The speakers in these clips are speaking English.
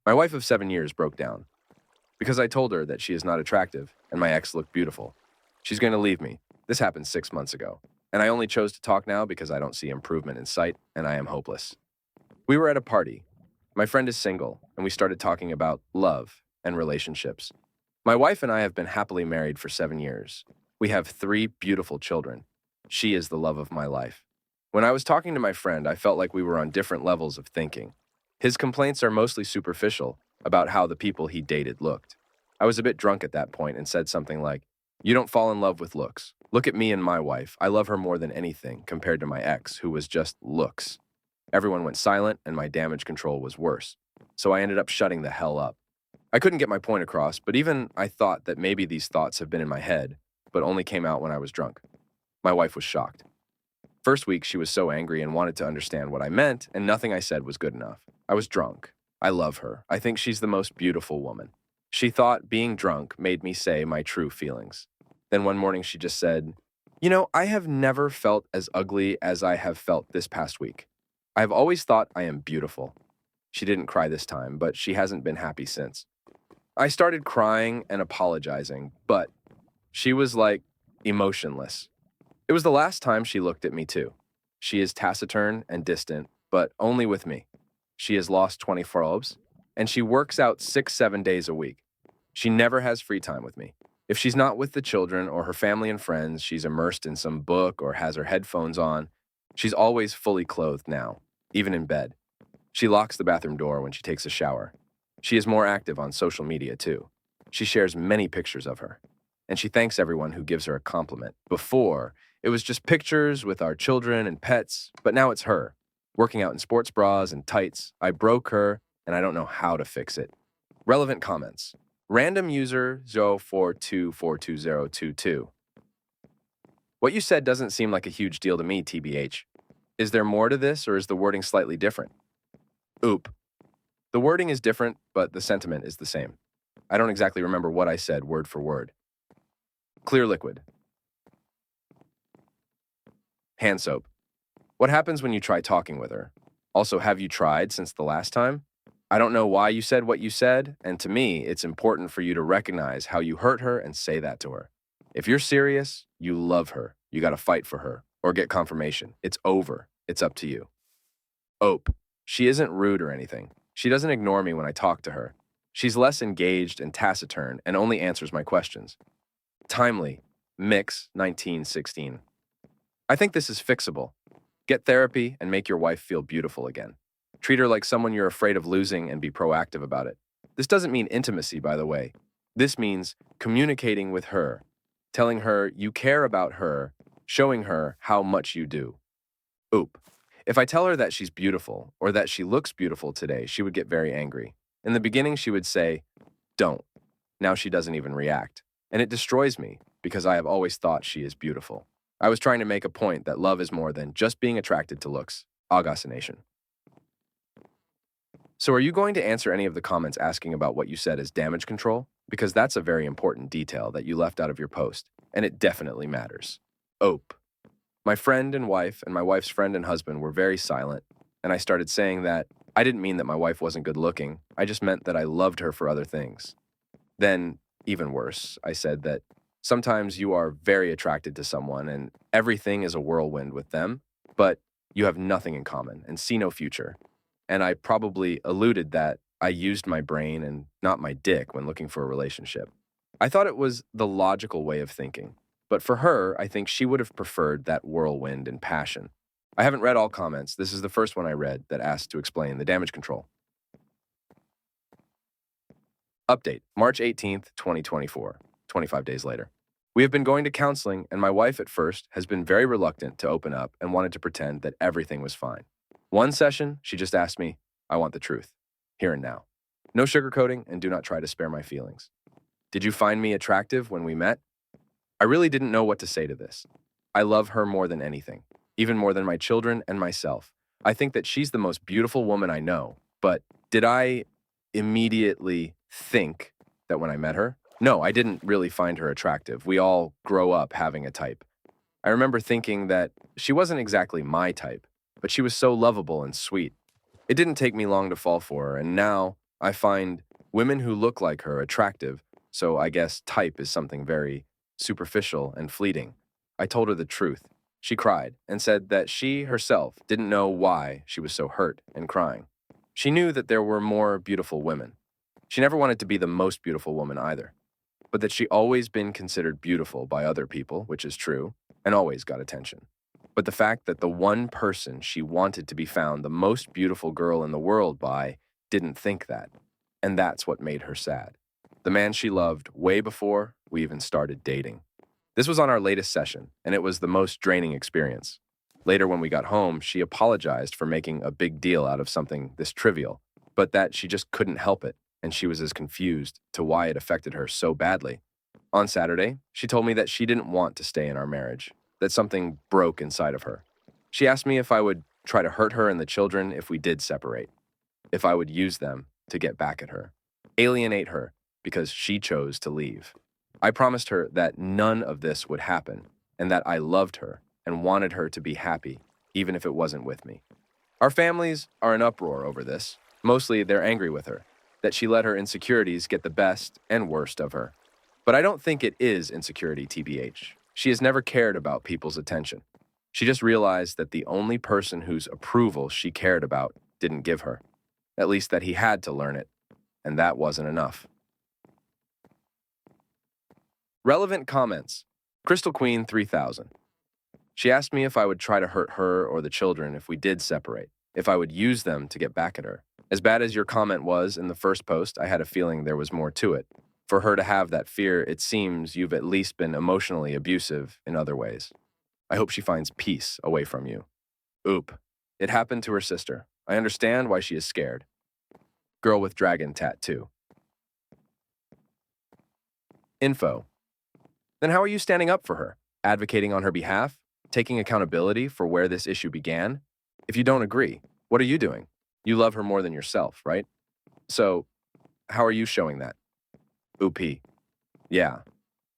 My wife of 7 years broke down because I told her that she is not attractive and my ex looked beautiful. She's going to leave me. This happened 6 months ago, and I only chose to talk now because I don't see improvement in sight and I am hopeless. We were at a party. My friend is single, and we started talking about love and relationships. My wife and I have been happily married for 7 years. We have 3 beautiful children. She is the love of my life. When I was talking to my friend, I felt like we were on different levels of thinking. His complaints are mostly superficial about how the people he dated looked. I was a bit drunk at that point and said something like, "You don't fall in love with looks. Look at me and my wife. I love her more than anything compared to my ex, who was just looks." Everyone went silent and my damage control was worse. So I ended up shutting the hell up. I couldn't get my point across, but even I thought that maybe these thoughts have been in my head, but only came out when I was drunk. My wife was shocked. First week, she was so angry and wanted to understand what I meant, and nothing I said was good enough. I was drunk. I love her. I think she's the most beautiful woman. She thought being drunk made me say my true feelings. Then one morning she just said, I have never felt as ugly as I have felt this past week. I have always thought I am beautiful." She didn't cry this time, but she hasn't been happy since. I started crying and apologizing, but she was like emotionless. It was the last time she looked at me too. She is taciturn and distant, but only with me. She has lost 24 obs, and she works out 6-7 days a week. She never has free time with me. If she's not with the children or her family and friends, she's immersed in some book or has her headphones on. She's always fully clothed now, even in bed. She locks the bathroom door when she takes a shower. She is more active on social media too. She shares many pictures of her, and she thanks everyone who gives her a compliment. Before, it was just pictures with our children and pets, but now it's her, working out in sports bras and tights. I broke her, and I don't know how to fix it. Relevant comments. Random user 042422022. What you said doesn't seem like a huge deal to me, TBH. Is there more to this, or is the wording slightly different? Oop. The wording is different, but the sentiment is the same. I don't exactly remember what I said word for word. Clear liquid. Hand soap. What happens when you try talking with her? Also, have you tried since the last time? I don't know why you said what you said, and to me, it's important for you to recognize how you hurt her and say that to her. If you're serious, you love her, you gotta fight for her, or get confirmation. It's over. It's up to you. Ope. She isn't rude or anything. She doesn't ignore me when I talk to her. She's less engaged and taciturn and only answers my questions. Timely. Mix 1916. I think this is fixable. Get therapy and make your wife feel beautiful again. Treat her like someone you're afraid of losing and be proactive about it. This doesn't mean intimacy, by the way. This means communicating with her, telling her you care about her, showing her how much you do. Oop. If I tell her that she's beautiful or that she looks beautiful today, she would get very angry. In the beginning, she would say, "Don't." Now she doesn't even react. And it destroys me because I have always thought she is beautiful. I was trying to make a point that love is more than just being attracted to looks. Augustination. So are you going to answer any of the comments asking about what you said as damage control? Because that's a very important detail that you left out of your post, and it definitely matters. Ope. My friend and wife and my wife's friend and husband were very silent, and I started saying that I didn't mean that my wife wasn't good looking. I just meant that I loved her for other things. Then, even worse, I said that sometimes you are very attracted to someone and everything is a whirlwind with them, but you have nothing in common and see no future. And I probably alluded that I used my brain and not my dick when looking for a relationship. I thought it was the logical way of thinking, but for her, I think she would have preferred that whirlwind and passion. I haven't read all comments. This is the first one I read that asked to explain the damage control. Update, March 18th, 2024, 25 days later. We have been going to counseling, and my wife at first has been very reluctant to open up and wanted to pretend that everything was fine. One session, she just asked me, "I want the truth, here and now. No sugarcoating, and do not try to spare my feelings. Did you find me attractive when we met?" I really didn't know what to say to this. I love her more than anything, even more than my children and myself. I think that she's the most beautiful woman I know, but did I immediately think that when I met her? No, I didn't really find her attractive. We all grow up having a type. I remember thinking that she wasn't exactly my type, but she was so lovable and sweet. It didn't take me long to fall for her, and now I find women who look like her attractive, so I guess type is something very superficial and fleeting. I told her the truth. She cried and said that she herself didn't know why she was so hurt and crying. She knew that there were more beautiful women. She never wanted to be the most beautiful woman either, but that she always been considered beautiful by other people, which is true, and always got attention. But the fact that the one person she wanted to be found the most beautiful girl in the world by didn't think that, and that's what made her sad. The man she loved way before we even started dating. This was on our latest session, and it was the most draining experience. Later, when we got home, she apologized for making a big deal out of something this trivial, but that she just couldn't help it, and she was as confused to why it affected her so badly. On Saturday, she told me that she didn't want to stay in our marriage, that something broke inside of her. She asked me if I would try to hurt her and the children if we did separate, if I would use them to get back at her, alienate her because she chose to leave. I promised her that none of this would happen and that I loved her and wanted her to be happy, even if it wasn't with me. Our families are in uproar over this. Mostly they're angry with her, that she let her insecurities get the best and worst of her. But I don't think it is insecurity, TBH. She has never cared about people's attention. She just realized that the only person whose approval she cared about didn't give her. At least that he had to learn it, and that wasn't enough. Relevant comments. Crystal Queen 3000. She asked me if I would try to hurt her or the children if we did separate, if I would use them to get back at her. As bad as your comment was in the first post, I had a feeling there was more to it. For her to have that fear, it seems you've at least been emotionally abusive in other ways. I hope she finds peace away from you. Oop. It happened to her sister. I understand why she is scared. Girl with dragon tattoo. Info. Then how are you standing up for her? Advocating on her behalf? Taking accountability for where this issue began? If you don't agree, what are you doing? You love her more than yourself, right? So, how are you showing that? OP. Yeah.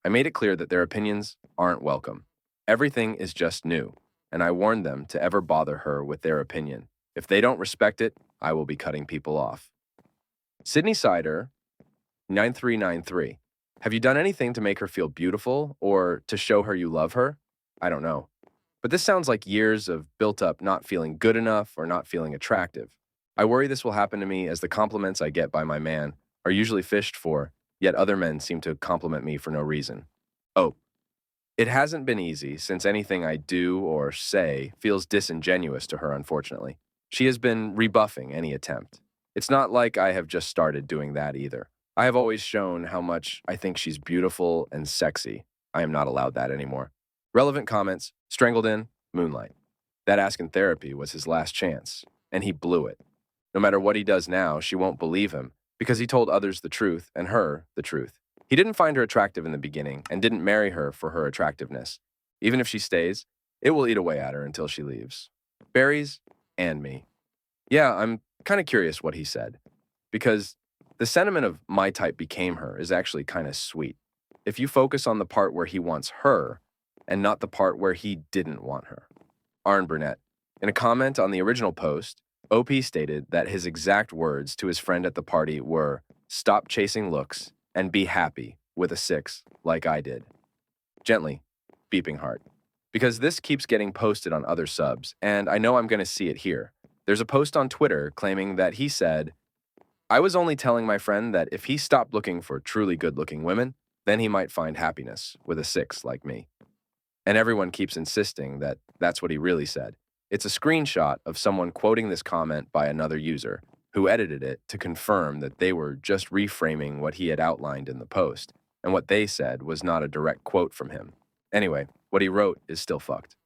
I made it clear that their opinions aren't welcome. Everything is just new, and I warned them to ever bother her with their opinion. If they don't respect it, I will be cutting people off. Sydney Sider, 9393. Have you done anything to make her feel beautiful or to show her you love her? I don't know. But this sounds like years of built-up not feeling good enough or not feeling attractive. I worry this will happen to me as the compliments I get by my man are usually fished for, yet other men seem to compliment me for no reason. Oh, it hasn't been easy since anything I do or say feels disingenuous to her, unfortunately. She has been rebuffing any attempt. It's not like I have just started doing that either. I have always shown how much I think she's beautiful and sexy. I am not allowed that anymore. Relevant comments, strangled in, moonlight. That ask in therapy was his last chance, and he blew it. No matter what he does now, she won't believe him because he told others the truth and her the truth. He didn't find her attractive in the beginning and didn't marry her for her attractiveness. Even if she stays, it will eat away at her until she leaves. Berries and me. Yeah, I'm kind of curious what he said, because the sentiment of my type became her is actually kind of sweet. If you focus on the part where he wants her and not the part where he didn't want her. Arn Burnett. In a comment on the original post, OP stated that his exact words to his friend at the party were, "Stop chasing looks and be happy," with a 6, like I did. Gently, beeping heart. Because this keeps getting posted on other subs, and I know I'm going to see it here. There's a post on Twitter claiming that he said, "I was only telling my friend that if he stopped looking for truly good-looking women, then he might find happiness with a 6 like me." And everyone keeps insisting that that's what he really said. It's a screenshot of someone quoting this comment by another user who edited it to confirm that they were just reframing what he had outlined in the post, and what they said was not a direct quote from him. Anyway, what he wrote is still fucked.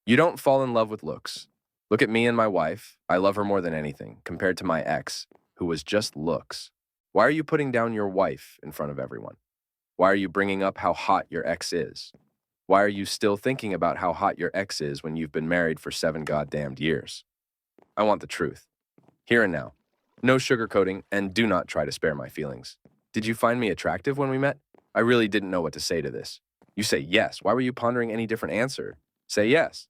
You don't fall in love with looks. Look at me and my wife. I love her more than anything, compared to my ex, who was just looks. Why are you putting down your wife in front of everyone? Why are you bringing up how hot your ex is? Why are you still thinking about how hot your ex is when you've been married for 7 goddamned years? I want the truth. Here and now. No sugarcoating, and do not try to spare my feelings. Did you find me attractive when we met? I really didn't know what to say to this. You say yes. Why were you pondering any different answer? Say yes.